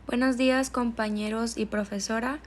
Buenos días, compañeros y profesora.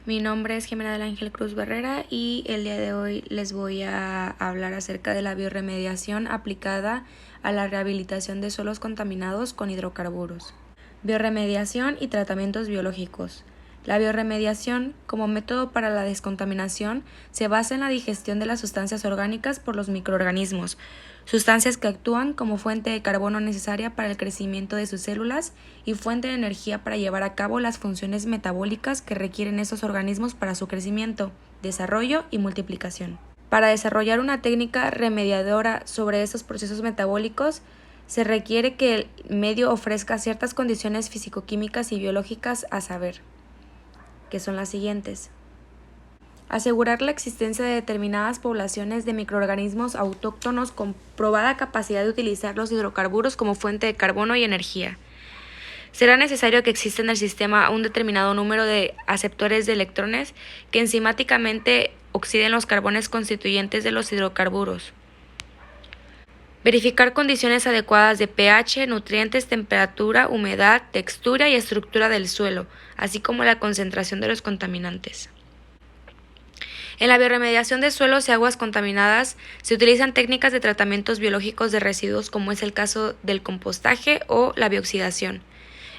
Mi nombre es Jimena del Ángel Cruz Barrera y el día de hoy les voy a hablar acerca de la biorremediación aplicada a la rehabilitación de suelos contaminados con hidrocarburos. Biorremediación y tratamientos biológicos. La biorremediación, como método para la descontaminación, se basa en la digestión de las sustancias orgánicas por los microorganismos, sustancias que actúan como fuente de carbono necesaria para el crecimiento de sus células y fuente de energía para llevar a cabo las funciones metabólicas que requieren esos organismos para su crecimiento, desarrollo y multiplicación. Para desarrollar una técnica remediadora sobre esos procesos metabólicos, se requiere que el medio ofrezca ciertas condiciones físico-químicas y biológicas a saber, que son las siguientes. Asegurar la existencia de determinadas poblaciones de microorganismos autóctonos con probada capacidad de utilizar los hidrocarburos como fuente de carbono y energía. Será necesario que exista en el sistema un determinado número de aceptores de electrones que enzimáticamente oxiden los carbones constituyentes de los hidrocarburos. Verificar condiciones adecuadas de pH, nutrientes, temperatura, humedad, textura y estructura del suelo, así como la concentración de los contaminantes. En la biorremediación de suelos y aguas contaminadas se utilizan técnicas de tratamientos biológicos de residuos como es el caso del compostaje o la bioxidación.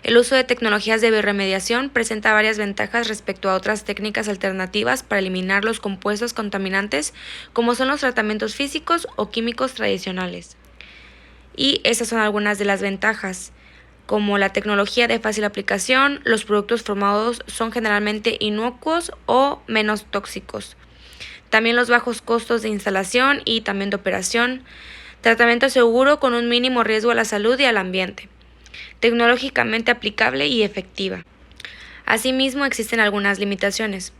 El uso de tecnologías de biorremediación presenta varias ventajas respecto a otras técnicas alternativas para eliminar los compuestos contaminantes, como son los tratamientos físicos o químicos tradicionales. Y esas son algunas de las ventajas, como la tecnología de fácil aplicación, los productos formados son generalmente inocuos o menos tóxicos. También los bajos costos de instalación y también de operación, tratamiento seguro con un mínimo riesgo a la salud y al ambiente, tecnológicamente aplicable y efectiva. Asimismo, existen algunas limitaciones.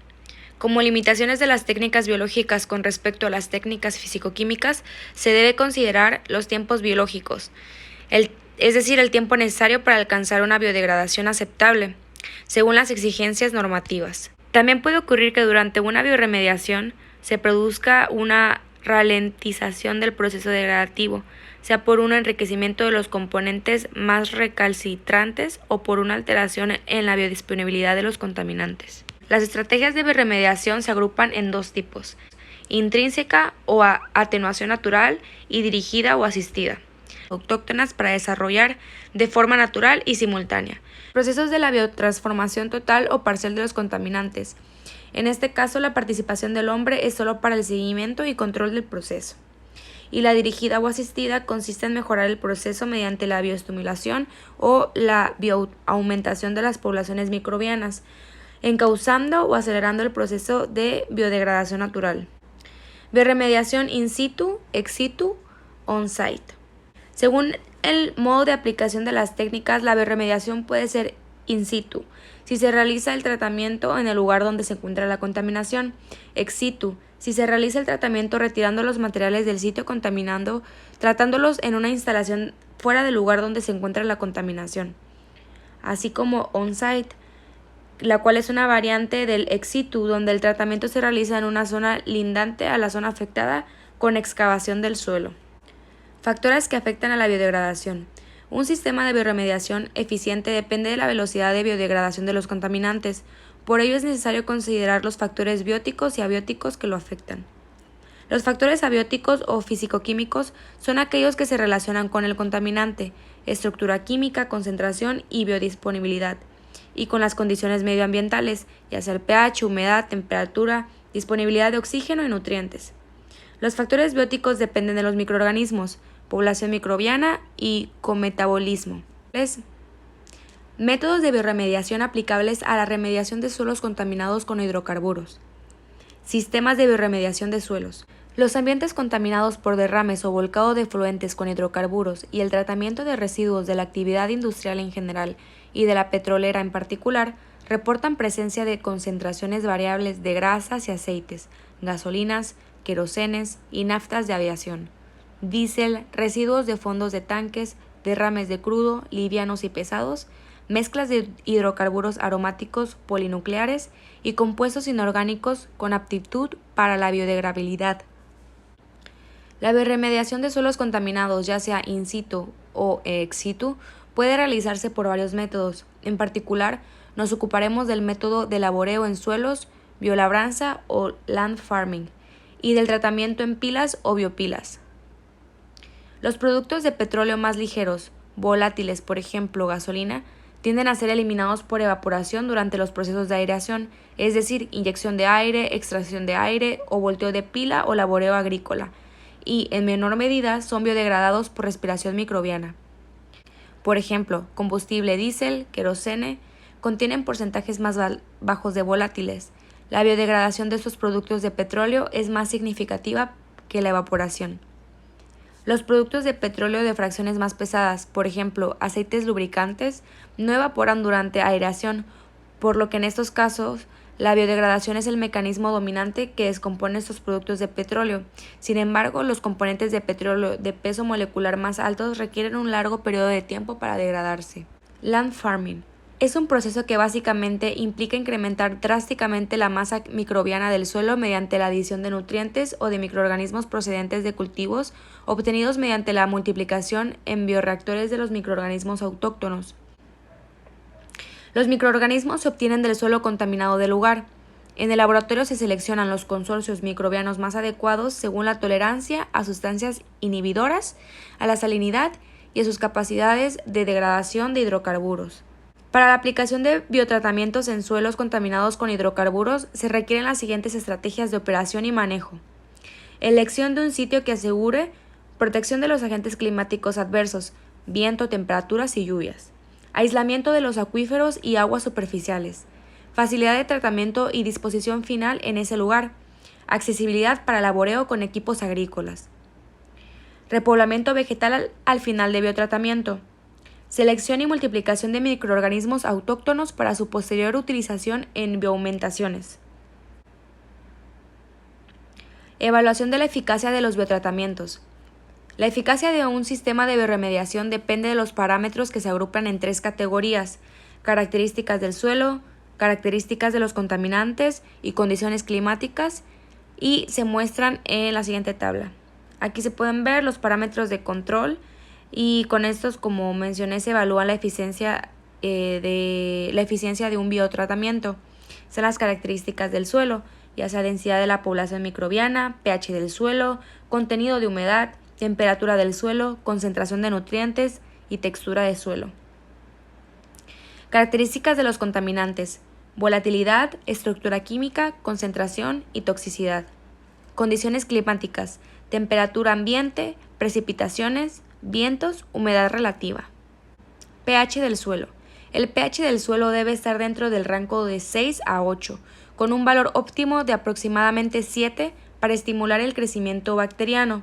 Como limitaciones de las técnicas biológicas con respecto a las técnicas físico-químicas, se debe considerar los tiempos biológicos, es decir, el tiempo necesario para alcanzar una biodegradación aceptable, según las exigencias normativas. También puede ocurrir que durante una biorremediación se produzca una ralentización del proceso degradativo, sea por un enriquecimiento de los componentes más recalcitrantes o por una alteración en la biodisponibilidad de los contaminantes. Las estrategias de biorremediación se agrupan en dos tipos: intrínseca o atenuación natural y dirigida o asistida, autóctonas para desarrollar de forma natural y simultánea. Procesos de la biotransformación total o parcial de los contaminantes. En este caso, la participación del hombre es solo para el seguimiento y control del proceso. Y la dirigida o asistida consiste en mejorar el proceso mediante la bioestimulación o la bioaumentación de las poblaciones microbianas, encauzando o acelerando el proceso de biodegradación natural. Biorremediación in situ, ex situ, on-site. Según el modo de aplicación de las técnicas, la biorremediación puede ser in situ, si se realiza el tratamiento en el lugar donde se encuentra la contaminación; ex situ, si se realiza el tratamiento retirando los materiales del sitio contaminando, tratándolos en una instalación fuera del lugar donde se encuentra la contaminación; así como on-site, la cual es una variante del ex situ, donde el tratamiento se realiza en una zona lindante a la zona afectada con excavación del suelo. Factores que afectan a la biodegradación. Un sistema de biorremediación eficiente depende de la velocidad de biodegradación de los contaminantes. Por ello es necesario considerar los factores bióticos y abióticos que lo afectan. Los factores abióticos o físico-químicos son aquellos que se relacionan con el contaminante, estructura química, concentración y biodisponibilidad, y con las condiciones medioambientales, ya sea el pH, humedad, temperatura, disponibilidad de oxígeno y nutrientes. Los factores bióticos dependen de los microorganismos, población microbiana y cometabolismo. Métodos de biorremediación aplicables a la remediación de suelos contaminados con hidrocarburos. Sistemas de biorremediación de suelos. Los ambientes contaminados por derrames o volcado de efluentes con hidrocarburos y el tratamiento de residuos de la actividad industrial en general y de la petrolera en particular reportan presencia de concentraciones variables de grasas y aceites, gasolinas, querosenes y naftas de aviación, diésel, residuos de fondos de tanques, derrames de crudo, livianos y pesados, mezclas de hidrocarburos aromáticos polinucleares y compuestos inorgánicos con aptitud para la biodegradabilidad. La biorremediación de suelos contaminados, ya sea in situ o ex situ, puede realizarse por varios métodos. En particular, nos ocuparemos del método de laboreo en suelos, biolabranza o land farming, y del tratamiento en pilas o biopilas. Los productos de petróleo más ligeros, volátiles, por ejemplo, gasolina, tienden a ser eliminados por evaporación durante los procesos de aireación, es decir, inyección de aire, extracción de aire o volteo de pila o laboreo agrícola, y, en menor medida, son biodegradados por respiración microbiana. Por ejemplo, combustible diésel, querosene, contienen porcentajes más bajos de volátiles. La biodegradación de estos productos de petróleo es más significativa que la evaporación. Los productos de petróleo de fracciones más pesadas, por ejemplo, aceites lubricantes, no evaporan durante aireación, por lo que en estos casos la biodegradación es el mecanismo dominante que descompone estos productos de petróleo. Sin embargo, los componentes de petróleo de peso molecular más altos requieren un largo periodo de tiempo para degradarse. Land farming es un proceso que básicamente implica incrementar drásticamente la masa microbiana del suelo mediante la adición de nutrientes o de microorganismos procedentes de cultivos obtenidos mediante la multiplicación en bioreactores de los microorganismos autóctonos. Los microorganismos se obtienen del suelo contaminado del lugar. En el laboratorio se seleccionan los consorcios microbianos más adecuados según la tolerancia a sustancias inhibidoras, a la salinidad y a sus capacidades de degradación de hidrocarburos. Para la aplicación de biotratamientos en suelos contaminados con hidrocarburos se requieren las siguientes estrategias de operación y manejo. Elección de un sitio que asegure protección de los agentes climáticos adversos, viento, temperaturas y lluvias. Aislamiento de los acuíferos y aguas superficiales. Facilidad de tratamiento y disposición final en ese lugar. Accesibilidad para laboreo con equipos agrícolas. Repoblamiento vegetal al final de biotratamiento. Selección y multiplicación de microorganismos autóctonos para su posterior utilización en bioaumentaciones. Evaluación de la eficacia de los biotratamientos. La eficacia de un sistema de bioremediación depende de los parámetros que se agrupan en 3 categorías: características del suelo, características de los contaminantes y condiciones climáticas, y se muestran en la siguiente tabla. Aquí se pueden ver los parámetros de control, y con estos, como mencioné, se evalúa la eficiencia de un biotratamiento. Son las características del suelo, ya sea densidad de la población microbiana, pH del suelo, contenido de humedad, temperatura del suelo, concentración de nutrientes y textura del suelo. Características de los contaminantes: volatilidad, estructura química, concentración y toxicidad. Condiciones climáticas: temperatura ambiente, precipitaciones, vientos, humedad relativa. pH del suelo. El pH del suelo debe estar dentro del rango de 6 a 8, con un valor óptimo de aproximadamente 7 para estimular el crecimiento bacteriano.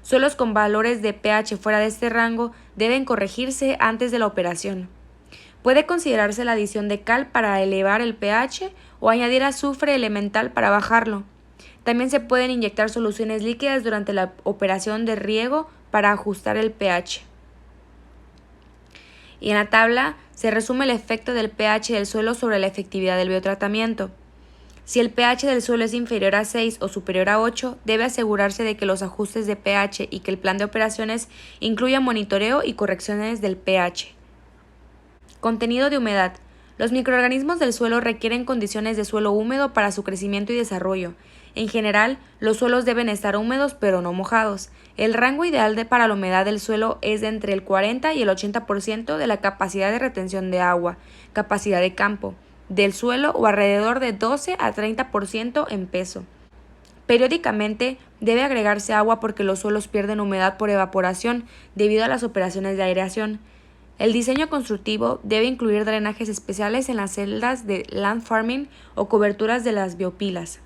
Suelos con valores de pH fuera de este rango deben corregirse antes de la operación. Puede considerarse la adición de cal para elevar el pH o añadir azufre elemental para bajarlo. También se pueden inyectar soluciones líquidas durante la operación de riego para ajustar el pH. Y en la tabla se resume el efecto del pH del suelo sobre la efectividad del biotratamiento. Si el pH del suelo es inferior a 6 o superior a 8, debe asegurarse de que los ajustes de pH y que el plan de operaciones incluya monitoreo y correcciones del pH. Contenido de humedad. Los microorganismos del suelo requieren condiciones de suelo húmedo para su crecimiento y desarrollo. En general, los suelos deben estar húmedos pero no mojados. El rango ideal para la humedad del suelo es de entre el 40 y el 80% de la capacidad de retención de agua, capacidad de campo, del suelo, o alrededor de 12 a 30% en peso. Periódicamente debe agregarse agua porque los suelos pierden humedad por evaporación debido a las operaciones de aireación. El diseño constructivo debe incluir drenajes especiales en las celdas de land farming o coberturas de las biopilas.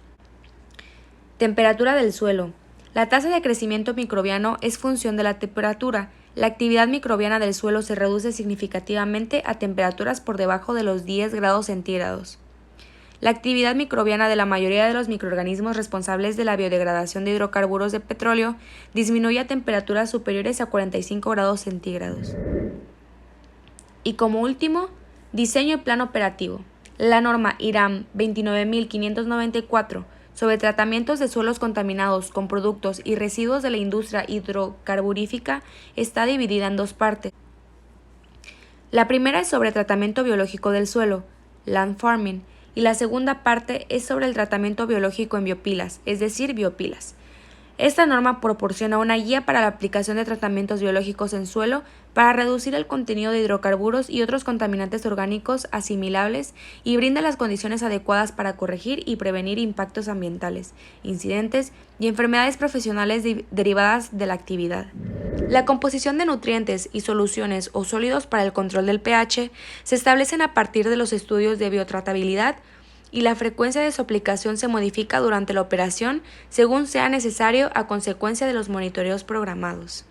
Temperatura del suelo. La tasa de crecimiento microbiano es función de la temperatura. La actividad microbiana del suelo se reduce significativamente a temperaturas por debajo de los 10 grados centígrados. La actividad microbiana de la mayoría de los microorganismos responsables de la biodegradación de hidrocarburos de petróleo disminuye a temperaturas superiores a 45 grados centígrados. Y como último, diseño y plan operativo. La norma IRAM 29594 sobre tratamientos de suelos contaminados con productos y residuos de la industria hidrocarburífica está dividida en 2 partes. La primera es sobre tratamiento biológico del suelo, land farming, y la segunda parte es sobre el tratamiento biológico en biopilas, es decir, biopilas. Esta norma proporciona una guía para la aplicación de tratamientos biológicos en suelo para reducir el contenido de hidrocarburos y otros contaminantes orgánicos asimilables y brinda las condiciones adecuadas para corregir y prevenir impactos ambientales, incidentes y enfermedades profesionales derivadas de la actividad. La composición de nutrientes y soluciones o sólidos para el control del pH se establecen a partir de los estudios de biotratabilidad y la frecuencia de su aplicación se modifica durante la operación según sea necesario a consecuencia de los monitoreos programados.